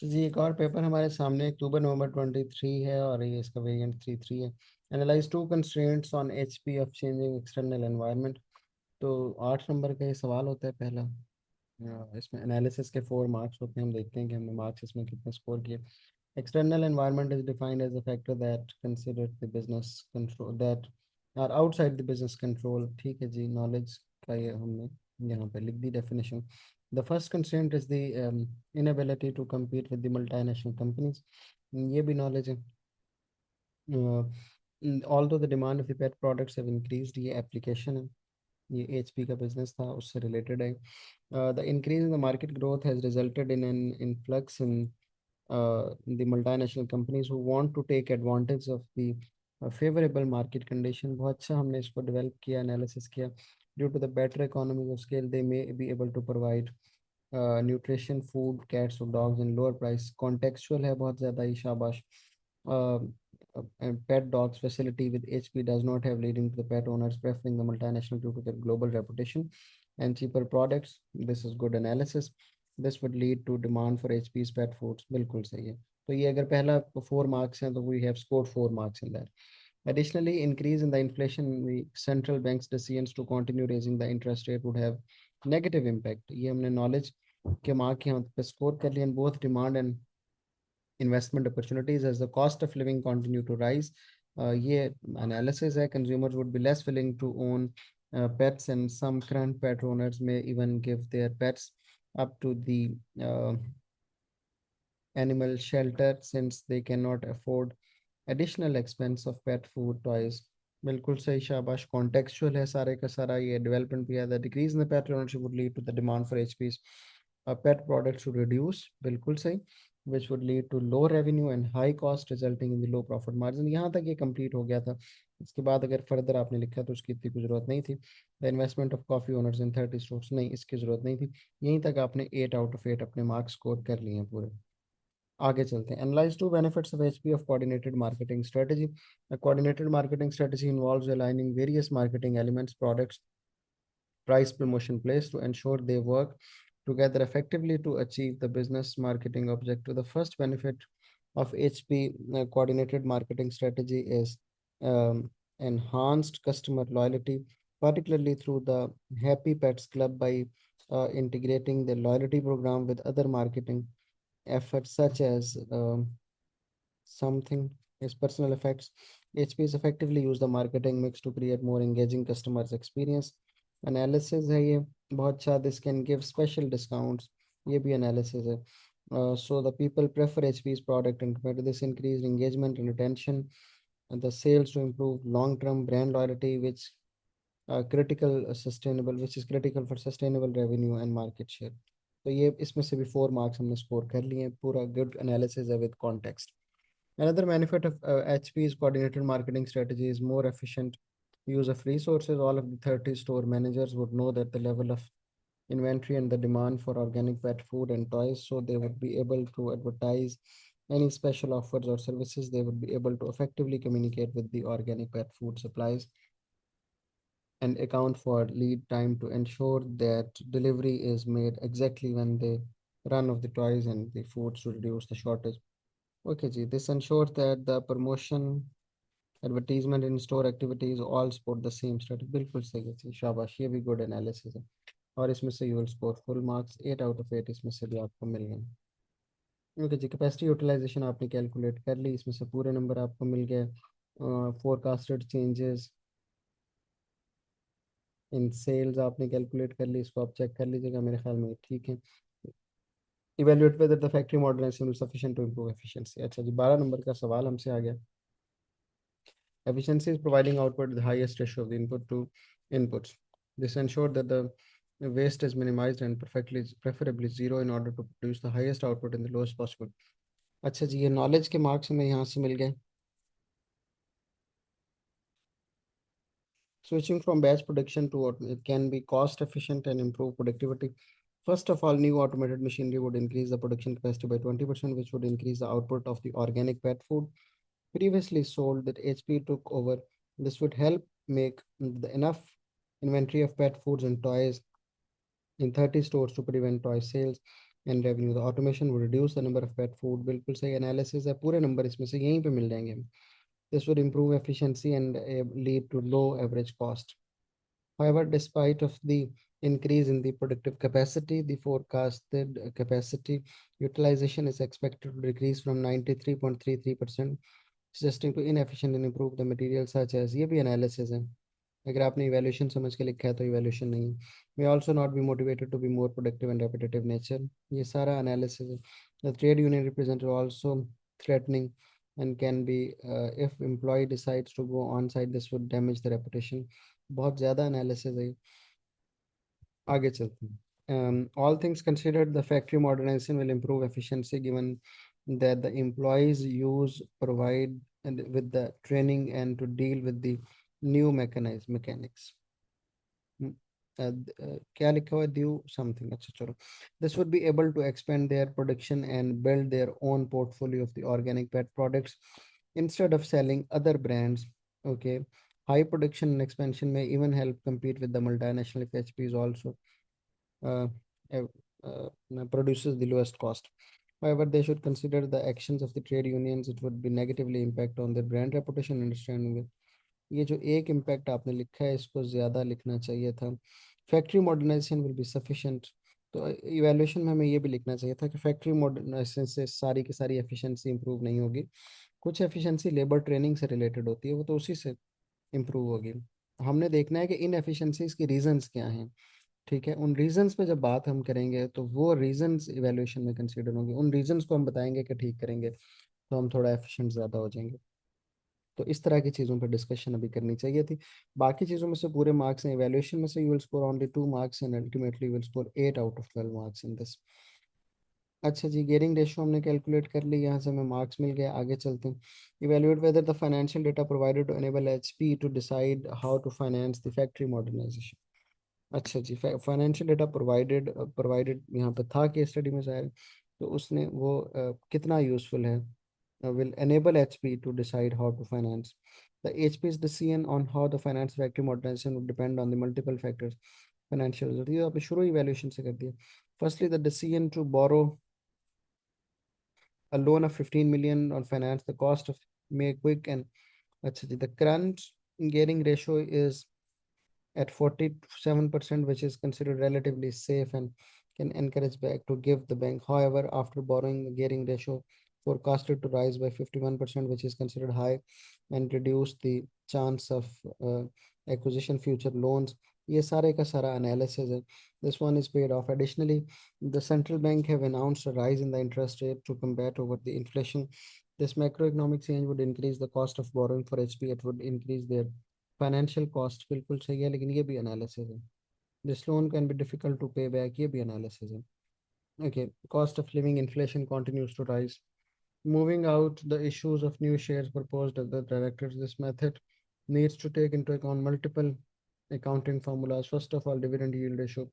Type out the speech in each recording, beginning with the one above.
तो जी एक और पेपर हमारे सामने अक्टूबर नवंबर 23 है और ये इसका वेरिएंट 33 है। Analyse to constraints on HP of changing external environment. तो 8 नंबर का ये सवाल होता है पहला। इसमें एनालिसिस के 4 मार्क्स होते हैं, हम देखते हैं कि हमने मार्क्स इसमें कितने स्कोर किए। External environment is defined as a factor that consider the business control that are outside the business control. ठीक है जी, नॉलेज का ये हमने यहाँ पे लिख दी definition. The first constraint is the inability to compete with the multinational companies। ये भी नॉलेज है। although the demand of the pet products have increased, ये एप्लीकेशन है, ये एचपी का बिजनेस था उससे रिलेटेड है। The increase in the market growth has resulted in an influx in the multinational companies who want to take advantage of the favorable market condition। बहुत अच्छा हमने इसको डेवलप किया, एनालिसिस किया। Due to the better economies of scale they may be able to provide nutrition food cats और dogs in lower price. Contextual है बहुत ज़्यादा ही, शाबाश। Pet dogs facility with HP does not have, leading to the pet owners preferring the multinational due to their global reputation and cheaper products। This is good analysis। This would lead to demand for HP's pet foods। बिल्कुल सही है। तो ये अगर पहला 4 marks हैं तो we have scored 4 marks in that। Additionally, increase in the inflation, the central bank's decisions to continue raising the interest rate would have negative impact। ये हमने knowledge के मार्क यहाँ पे स्कोर कर लिए। both demand and investment opportunities as the cost of living continue to rise। ये analysis है, consumers would be less willing to own pets and some current pet owners may even give their pets up to the uh, animal shelter since they cannot afford additional expense of pet food toys। बिल्कुल सही, शाबाश। Contextual है सारे का सारा, ये development भी है। The decrease in the pet ownership would lead to the demand for HP's pet products to reduce. बिल्कुल सही। which would lead to low revenue and high cost resulting in the low profit margin। यहाँ तक ये complete हो गया था। इसके बाद अगर फर्दर आपने लिखा तो उसकी इतनी कुछ जरूरत नहीं थी। The investment of coffee owners in 30 stores, नहीं इसकी जरूरत नहीं थी। यहीं तक आपने 8 आउट ऑफ 8 अपने मार्क्स स्कोर कर लिए हैं पूरे। आगे चलते हैं। Analyse to benefits of HP of coordinated marketing strategy. Coordinated marketing strategy involves aligning various marketing elements, products, price, promotion, place to ensure they work together effectively to achieve the business marketing objective। The first benefit of HP coordinated marketing strategy is enhanced customer loyalty, particularly through the Happy Pets Club by integrating the loyalty program with other marketing efforts such as something is personal effects। HP is effectively use the marketing mix to create more engaging customers experience। Analysis है ये बहुत अच्छा। This can give special discounts, ये भी analysis है। So the people prefer HP's product and compared to this increased engagement and retention and the sales to improve long term brand loyalty which which is critical for sustainable revenue and market share। तो ये इसमें से भी 4 marks हमने score कर लिए हैं। पूरा गुड एनालिसिस है with context. Another benefit of HP's coordinated marketing strategy is more efficient use of resources। All of the 30 store managers would know that the level of inventory and the demand for organic pet food and toys, so they would be able to advertise any special offers or services। They would be able to effectively communicate with the organic pet food supplies and account for lead time to ensure that delivery is made exactly when they run of the toys and the foods to reduce the shortage। Okay, जी, this ensures that the promotion, advertisement in store activities all support the same strategy। बिल्कुल सही है जी, शाबाश, ये भी good analysis है। और इसमें से you will score full marks, 8 out of 8 इसमें से भी आपको मिल गए। ओके जी, कैपेसिटी यूटिलाइजेशन आपने कैलकुलेट कर ली, इसमें से पूरे नंबर आपको मिल गए। फोरकास्टेड चेंजेस इन सेल्स आपने कैलकुलेट कर ली, इसको आप चेक कर लीजिएगा, मेरे ख्याल में ठीक है। Evaluate whether the factory model is sufficient to improve efficiency. अच्छा जी, 12 नंबर का सवाल हमसे आ गया। Efficiency is providing output with the highest ratio of the input to inputs। This ensures that the waste is minimized and preferably zero in order to produce the highest output in the lowest possible। अच्छा जी, ये knowledge के marks हमें यहाँ से मिल गए। Switching from batch production to it can be cost efficient and improve productivity। First of all, new automated machinery would increase the production capacity by 20%, which would increase the output of the organic pet food previously sold that HP took over। This would help make enough inventory of pet foods and toys in 30 stores to prevent toy sales। and revenue. The automation would reduce the number of pet food. बिल्कुल सही analysis है, पूरे number इसमें से यहीं पे मिल जाएंगे हमें. This would improve efficiency and lead to low average cost. However, despite of the increase in the productive capacity, the forecasted capacity utilization is expected to decrease from 93.33%, suggesting to inefficient and improve the material such as, ये भी analysis है. अगर आपने evaluation समझ के लिखा है तो evaluation नहीं है. May also not be motivated to be more productive and repetitive nature. ये सारा analysis है. The trade union representative also threatening and can be, if employee decides to go on site, this would damage the reputation. बहुत ज़्यादा analysis है. आगे चलते हैं. All things considered, the factory modernization will improve efficiency given that the employees use provide and with the training and to deal with the new mechanized mechanics. क्या लिखा हुआ है, ड्यू समथिंग, अच्छा चलो. This would be able to expand their production and build their own portfolio of the organic pet products instead of selling other brands. Okay, high production and expansion may even help compete with the multinational if HP is also uh, uh, produces the lowest cost. However, they should consider the actions of the trade unions. It would be negatively impact on their brand reputation. Understanding it. ये जो एक impact आपने लिखा है इसको ज़्यादा लिखना चाहिए था. Factory modernisation will be sufficient. तो इवैल्यूएशन में हमें ये भी लिखना चाहिए था कि फैक्ट्री मॉडर्नाइजेशन से सारी की सारी एफिशिएंसी इंप्रूव नहीं होगी. कुछ एफिशिएंसी लेबर ट्रेनिंग से रिलेटेड होती है, वो तो उसी से इंप्रूव होगी. हमने देखना है कि इन एफिशिएंसीज के रीजंस क्या हैं. ठीक है, उन रीजंस पे जब बात हम करेंगे तो वो रीजंस इवैल्यूएशन में कंसीडर होंगे. उन रीजंस को हम बताएंगे कि ठीक करेंगे तो हम थोड़ा एफिशिएंट ज़्यादा हो जाएंगे. तो इस तरह की चीज़ों पर डिस्कशन अभी करनी चाहिए थी. बाकी चीज़ों में से पूरे मार्क्स हैं. इवैल्यूएशन में से you will score only 2 marks and ultimately you will score 8 out of 12 marks in this. अच्छा जी, गेयरिंग रेशियो हमने कैलकुलेट कर ली, यहाँ से हमें मार्क्स मिल गए. आगे चलते हैं. Evaluate whether the financial data provided to enable HP to decide how to finance the factory modernisation. अच्छा जी, फाइनेंशियल डेटा प्रोवाइडेड प्रोवाइडेड यहाँ पे था केस स्टडी में शायद, तो उसने वो कितना यूजफुल है. Will enable HP to decide how to finance. The HP's decision on how the finance factory modernization would depend on the multiple factors. Financial result. ये आपने शुरू इवैल्यूएशन से कर दिया. Firstly, the decision to borrow a loan of 15 million on finance the cost of make quick and, अच्छा जी, the current gearing ratio is at 47%, which is considered relatively safe and can encourage bank to give the bank. However, after borrowing, the gearing ratio forecasted to rise by 51%, which is considered high and reduce the chance of acquisition future loans. ये सारे का सारा analysis है. This one is paid off. Additionally, the central bank have announced a rise in the interest rate to combat over the inflation. This macroeconomic change would increase the cost of borrowing for HP. It would increase their financial cost. बिल्कुल सही है, लेकिन ये भी analysis है. This loan can be difficult to pay back. ये भी analysis है. Okay, cost of living inflation continues to rise. Moving out the issues of new shares proposed as the directors, this method needs to take into account multiple accounting formulas. First of all, dividend yield ratio.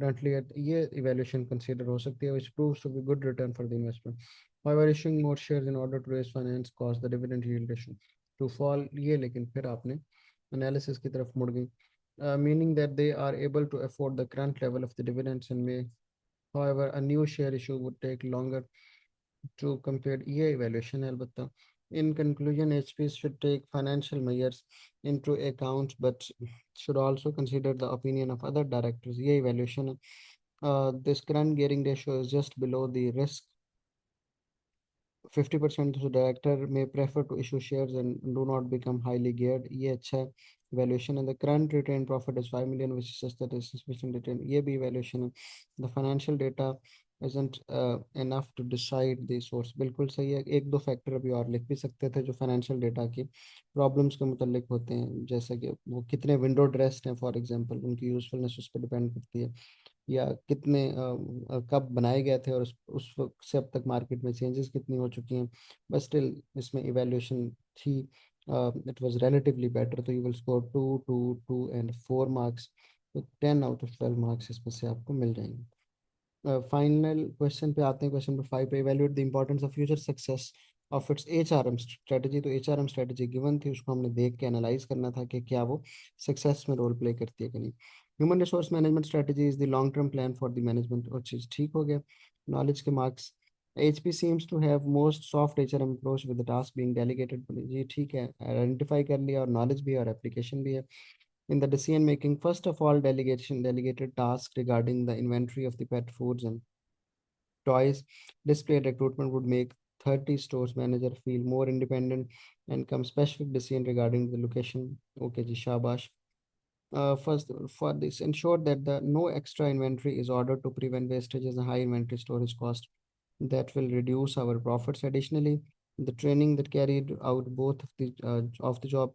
Currently, at ये evaluation consider हो सकती है, which proves to be good return for the investment. However, issuing more shares in order to raise finance cause the dividend yield ratio to fall. ये लेकिन फिर आपने analysis की तरफ मुड़ गई. Meaning that they are able to afford the current level of the dividends and may. However, a new share issue would take longer to compare. ये evaluation है अलबत्ता. In conclusion, HP should take financial measures into account, but should also consider the opinion of other directors. ये evaluation है. This current gearing ratio is just below the risk 50%. So director may prefer to issue shares and do not become highly geared. ये अच्छा है. Valuation and the current retained profit is 5 million, which is just that is sufficient return. ये भी valuation है. The financial data isn't enough to decide the source. बिल्कुल सही है. एक दो फैक्टर अभी और लिख भी सकते थे जो फाइनेंशियल डेटा की प्रॉब्लम्स के मुतालिक होते हैं, जैसे कि वो कितने विंडो ड्रेस्ड हैं फॉर एग्जांपल, उनकी यूजफुलनेस उस पर डिपेंड करती है. या कितने कब बनाए गए थे और उस वक्त से अब तक मार्केट में चेंजेस कितनी हो चुकी हैं. बट स्टिल इसमें इवैल्यूएशन थी. It was relatively better. तो you will score 2 2 2 and 4 marks. तो 10 out of 12 मार्क्स इसमें से आपको मिल जाएंगे. फाइनल क्वेश्चन पे आते हैं. क्वेश्चन नंबर 5 पे, evaluate the importance of future success of its HRM strategy. तो एचआरएम स्ट्रेटजी गिवन थी, उसको हमने देख के एनालाइज करना था कि क्या वो सक्सेस में रोल प्ले करती है कि नहीं. Human resource management strategy is the long term plan for the management. और चीज़ ठीक हो गया. नॉलेज के marks, HP seems to have most soft HRM approach with the task being delegated. जी ठीक है, आइडेंटिफाई कर लिया, और नॉलेज भी है और एप्लीकेशन भी है. In the decision making, first of all, delegated tasks regarding the inventory of the pet foods and toys display recruitment would make 30 stores manager feel more independent and come specific decision regarding the location. Okay, ji, shabash. First, for this, ensure that the no extra inventory is ordered to prevent wastages and high inventory storage cost. That will reduce our profits. Additionally, the training that carried out both of the job,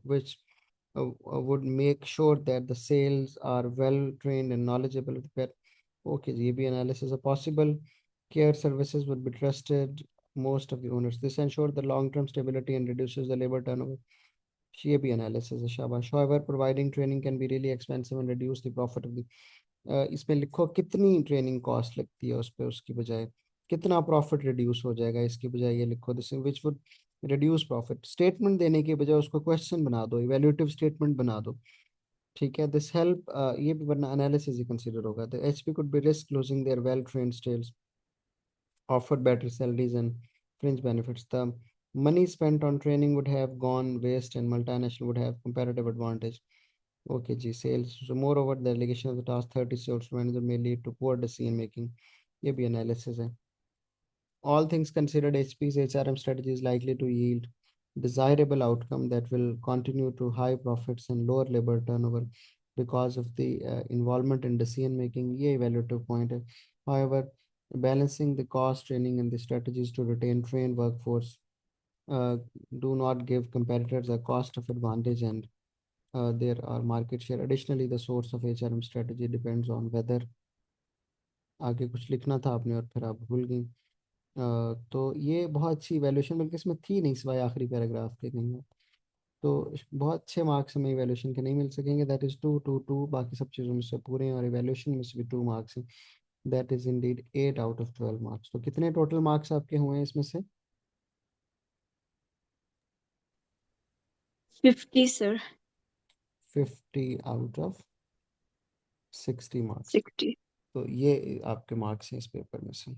which would make sure that the sales are well trained and knowledgeable of the pet. Okay, GB analysis. A possible care services would be trusted most of the owners. This ensures the long-term stability and reduces the labor turnover. CAB analysis है शाबाश. However, providing training can be really expensive and reduce the profit of the. इसमें लिखो कितनी training cost लगती है उस पे, उसकी बजाय कितना प्रॉफिट रिड्यूस हो जाएगा, इसकी बजाय ये लिखो this which would reduce profit. Statement देने के बजाय उसको क्वेश्चन बना दो, इवेल्यूटिव स्टेटमेंट बना दो. ठीक है, दिस हेल्प, ये भी वरना एनालिसिस ही कंसीडर होगा. The HP could be risk losing their well trained staffs offered better salaries and fringe benefits. The money spent on training would have gone waste and multinational would have comparative advantage. Okay, G, sales. So moreover, the delegation of the task 30 sales manager may lead to poor decision making. ये भी analysis है. All things considered, HP's HRM strategy is likely to yield desirable outcome that will continue to high profits and lower labor turnover because of the involvement in decision making. ये evaluative point है. However, balancing the cost training and the strategies to retain trained workforce uh, do not give competitors a cost of advantage, and there are market share. Additionally, the source of HRM strategy depends on whether आगे कुछ लिखना था आपने और फिर आप भूल गई. तो ये बहुत अच्छी इवैल्यूएशन, बल्कि इसमें थी नहीं सिवाय आखिरी पैराग्राफ के कहीं है. तो बहुत अच्छे मार्क्स हमें इवैल्यूएशन के नहीं मिल सकेंगे. That is 2 2 2. बाकी सब चीज़ों में से पूरे हैं और इवैल्यूएशन में से भी 2 मार्क्स हैं. That is Indeed 8 out of 12 marks. तो कितने टोटल मार्क्स आपके हुए हैं इसमें से? 50, sir. 50 out of 60 marks. 60. तो ये आपके मार्क्स हैं इस पेपर में से.